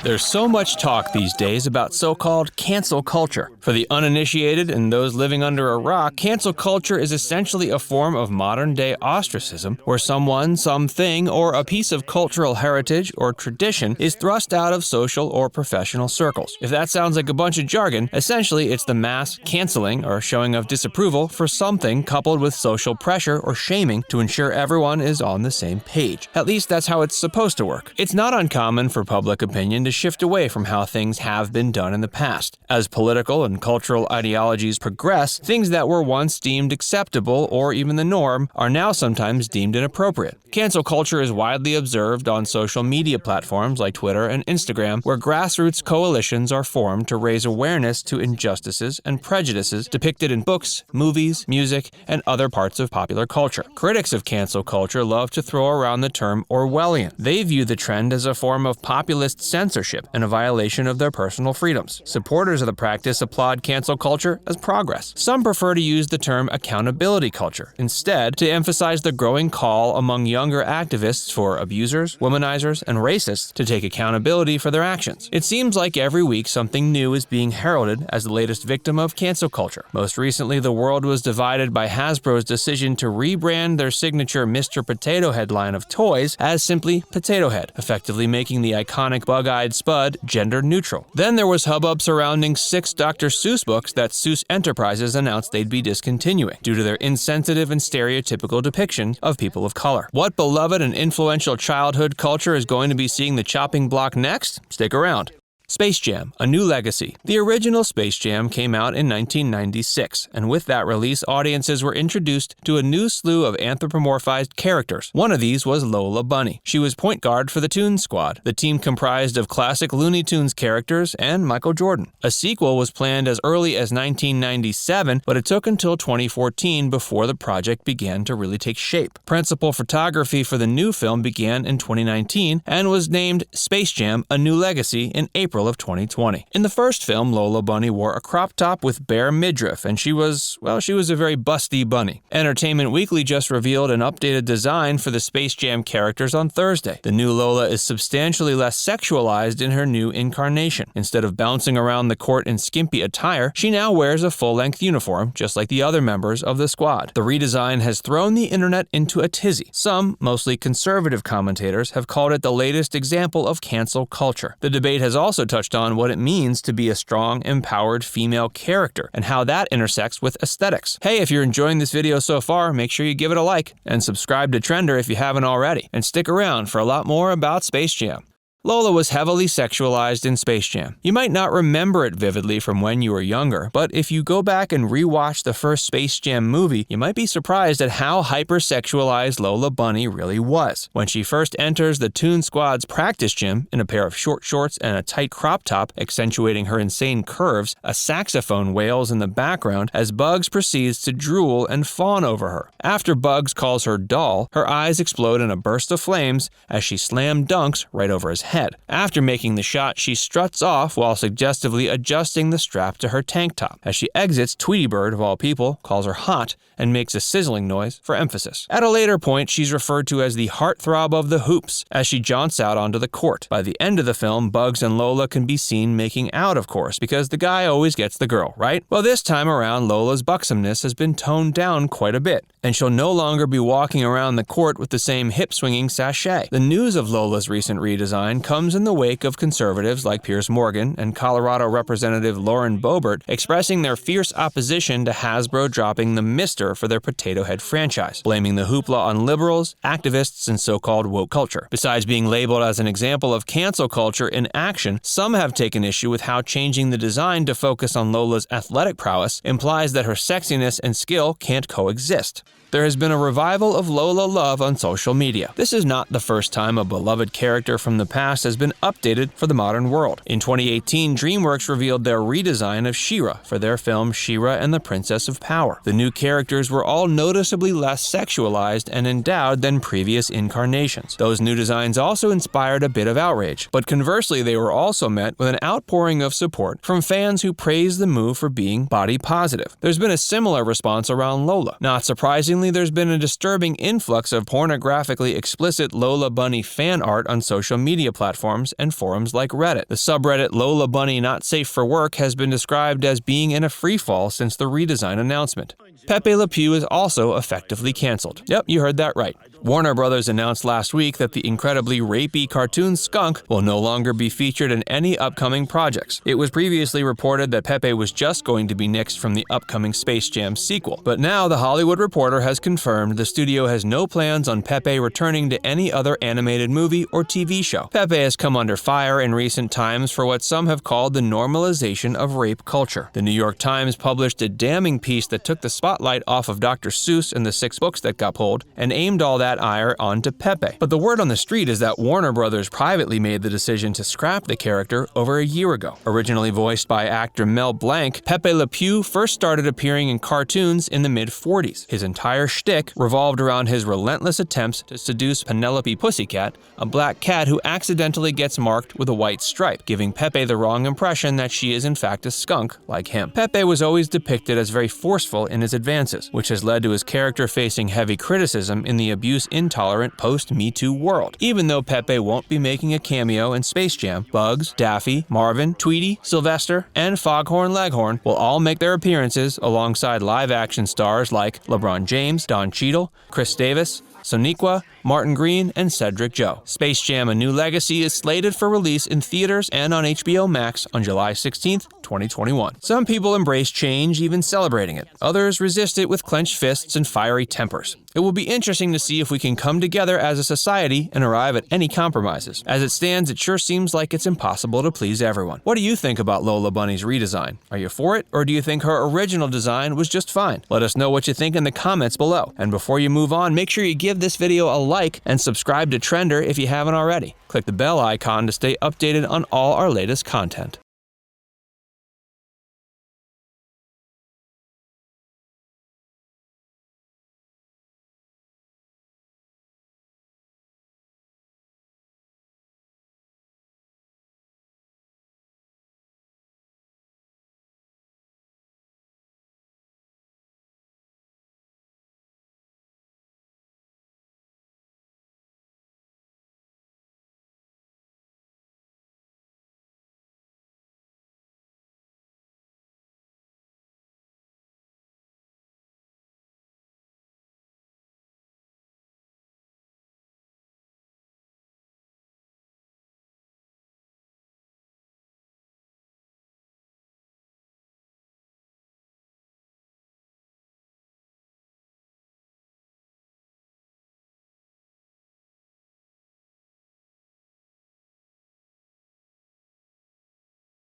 There's so much talk these days about so-called cancel culture. For the uninitiated and those living under a rock, cancel culture is essentially a form of modern-day ostracism where someone, something, or a piece of cultural heritage or tradition is thrust out of social or professional circles. If that sounds like a bunch of jargon, essentially it's the mass canceling or showing of disapproval for something coupled with social pressure or shaming to ensure everyone is on the same page. At least that's how it's supposed to work. It's not uncommon for public opinion to shift away from how things have been done in the past. As political and cultural ideologies progress, things that were once deemed acceptable or even the norm are now sometimes deemed inappropriate. Cancel culture is widely observed on social media platforms like Twitter and Instagram, where grassroots coalitions are formed to raise awareness to injustices and prejudices depicted in books, movies, music, and other parts of popular culture. Critics of cancel culture love to throw around the term Orwellian. They view the trend as a form of populist censorship and a violation of their personal freedoms. Supporters of the practice applaud cancel culture as progress. Some prefer to use the term accountability culture instead to emphasize the growing call among younger activists for abusers, womanizers, and racists to take accountability for their actions. It seems like every week something new is being heralded as the latest victim of cancel culture. Most recently, the world was divided by Hasbro's decision to rebrand their signature Mr. Potato Head line of toys as simply Potato Head, effectively making the iconic bug-eyed Spud gender neutral. Then there was hubbub surrounding 6 Dr. Seuss books that Seuss Enterprises announced they'd be discontinuing due to their insensitive and stereotypical depiction of people of color. What beloved and influential childhood culture is going to be seeing the chopping block next? Stick around. Space Jam: A New Legacy. The original Space Jam came out in 1996, and with that release, audiences were introduced to a new slew of anthropomorphized characters. One of these was Lola Bunny. She was point guard for the Toons Squad, the team comprised of classic Looney Tunes characters and Michael Jordan. A sequel was planned as early as 1997, but it took until 2014 before the project began to really take shape. Principal photography for the new film began in 2019 and was named Space Jam: A New Legacy in April of 2020. In the first film, Lola Bunny wore a crop top with bare midriff, and she was a very busty bunny. Entertainment Weekly just revealed an updated design for the Space Jam characters on Thursday. The new Lola is substantially less sexualized in her new incarnation. Instead of bouncing around the court in skimpy attire, she now wears a full-length uniform, just like the other members of the squad. The redesign has thrown the internet into a tizzy. Some, mostly conservative commentators, have called it the latest example of cancel culture. The debate has also touched on what it means to be a strong, empowered female character and how that intersects with aesthetics. Hey, if you're enjoying this video so far, make sure you give it a like and subscribe to Trender if you haven't already, and stick around for a lot more about Space Jam. Lola was heavily sexualized in Space Jam. You might not remember it vividly from when you were younger, but if you go back and rewatch the first Space Jam movie, you might be surprised at how hypersexualized Lola Bunny really was. When she first enters the Toon Squad's practice gym in a pair of short shorts and a tight crop top, accentuating her insane curves, a saxophone wails in the background as Bugs proceeds to drool and fawn over her. After Bugs calls her doll, her eyes explode in a burst of flames as she slam dunks right over his head. After making the shot, she struts off while suggestively adjusting the strap to her tank top. As she exits, Tweety Bird, of all people, calls her hot and makes a sizzling noise for emphasis. At a later point, she's referred to as the heartthrob of the hoops as she jaunts out onto the court. By the end of the film, Bugs and Lola can be seen making out, of course, because the guy always gets the girl, right? Well, this time around, Lola's buxomness has been toned down quite a bit, and she'll no longer be walking around the court with the same hip-swinging sachet. The news of Lola's recent redesign comes in the wake of conservatives like Piers Morgan and Colorado Representative Lauren Boebert expressing their fierce opposition to Hasbro dropping the Mr. for their Potato Head franchise, blaming the hoopla on liberals, activists, and so-called woke culture. Besides being labeled as an example of cancel culture in action, some have taken issue with how changing the design to focus on Lola's athletic prowess implies that her sexiness and skill can't coexist. There has been a revival of Lola love on social media. This is not the first time a beloved character from the past has been updated for the modern world. In 2018, DreamWorks revealed their redesign of She-Ra for their film She-Ra and the Princess of Power. The new characters were all noticeably less sexualized and endowed than previous incarnations. Those new designs also inspired a bit of outrage, but conversely, they were also met with an outpouring of support from fans who praised the move for being body positive. There's been a similar response around Lola. Not surprisingly, recently there's been a disturbing influx of pornographically explicit Lola Bunny fan art on social media platforms and forums like Reddit. The subreddit Lola Bunny Not Safe for Work has been described as being in a freefall since the redesign announcement. Pepe Le Pew is also effectively canceled. Yep, you heard that right. Warner Brothers announced last week that the incredibly rapey cartoon Skunk will no longer be featured in any upcoming projects. It was previously reported that Pepe was just going to be nixed from the upcoming Space Jam sequel, but now The Hollywood Reporter has confirmed the studio has no plans on Pepe returning to any other animated movie or TV show. Pepe has come under fire in recent times for what some have called the normalization of rape culture. The New York Times published a damning piece that took the spotlight off of Dr. Seuss and the 6 books that got pulled and aimed all that ire onto Pepe. But the word on the street is that Warner Brothers privately made the decision to scrap the character over a year ago. Originally voiced by actor Mel Blanc, Pepe Le Pew first started appearing in cartoons in the mid-40s. His entire shtick revolved around his relentless attempts to seduce Penelope Pussycat, a black cat who accidentally gets marked with a white stripe, giving Pepe the wrong impression that she is in fact a skunk like him. Pepe was always depicted as very forceful in his advances, which has led to his character facing heavy criticism in the abuse-intolerant post-Me Too world. Even though Pepe won't be making a cameo in Space Jam, Bugs, Daffy, Marvin, Tweety, Sylvester, and Foghorn Leghorn will all make their appearances alongside live-action stars like LeBron James, Don Cheadle, Chris Davis, Sonequa, Martin Green, and Cedric Joe. Space Jam: A New Legacy is slated for release in theaters and on HBO Max on July 16th, 2021. Some people embrace change, even celebrating it. Others resist it with clenched fists and fiery tempers. It will be interesting to see if we can come together as a society and arrive at any compromises. As it stands, it sure seems like it's impossible to please everyone. What do you think about Lola Bunny's redesign? Are you for it, or do you think her original design was just fine? Let us know what you think in the comments below. And before you move on, make sure you give this video a like and subscribe to Trender if you haven't already. Click the bell icon to stay updated on all our latest content.